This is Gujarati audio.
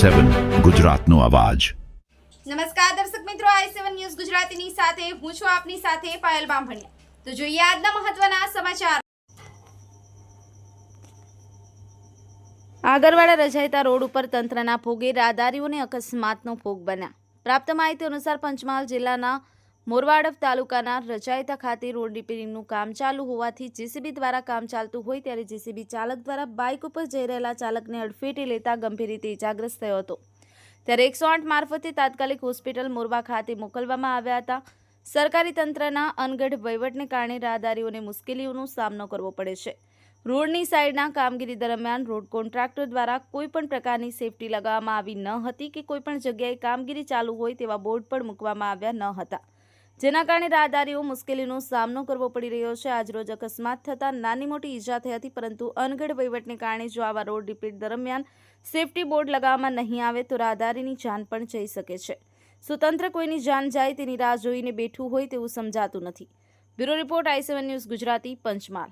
i7 ગુજરાતનો અવાજ। નમસ્કાર દર્શક મિત્રો, i7 ન્યૂઝ ગુજરાતીની સાથે હું છું આપની સાથે પાયલ બામભણિયા। તો જોઈએ આજના મહત્વના સમાચાર। આગરવાડા રજાયતા રોડ ઉપર તંત્રના ભોગે રાહદારીઓને અકસ્માતનો ભોગ બન્યા। પ્રાપ્ત માહિતી અનુસાર પંચમહાલ જિલ્લાના મોરવાડફ તાલુકાના રજાયતા ખાતે રોડ રિપેરિંગનું કામ ચાલુ હોવાથી જેસીબી દ્વારા કામ ચાલતું હોય ત્યારે જેસીબી ચાલક દ્વારા બાઇક ઉપર જઈ રહેલા ચાલકને અડફેટે લેતા ગંભીર રીતે ઇજાગ્રસ્ત થયો હતો। ત્યારે 108 મારફતે તાત્કાલિક હોસ્પિટલ મોરવા ખાતે મોકલવામાં આવ્યા હતા। સરકારી તંત્રના અનગઢ વહીવટને કારણે રાહદારીઓને મુશ્કેલીઓનો સામનો કરવો પડે છે। રોડની સાઈડના કામગીરી દરમિયાન રોડ કોન્ટ્રાક્ટર દ્વારા કોઈપણ પ્રકારની સેફટી લગાવવામાં આવી ન હતી કે કોઈપણ જગ્યાએ કામગીરી ચાલુ હોય તેવા બોર્ડ પણ મૂકવામાં આવ્યા ન હતા, જેના કારણે રાહદારીઓ મુશ્કેલીનો સામનો કરવો પડી રહ્યો છે। આજરોજ અકસ્માત થતાં નાની મોટી ઈજા થઈ હતી, પરંતુ અનગઢ વહીવટને કારણે જો આવા રોડ રિપેર દરમિયાન સેફટી બોર્ડ લગાવવામાં નહીં આવે તો રાહદારીની જાન પણ જઈ શકે છે। સ્વતંત્ર કોઈની જાન જાય તેની રાહ જોઈને બેઠું હોય તેવું સમજાતું નથી। Bureau report i7 news Gujarati, Panchmahal.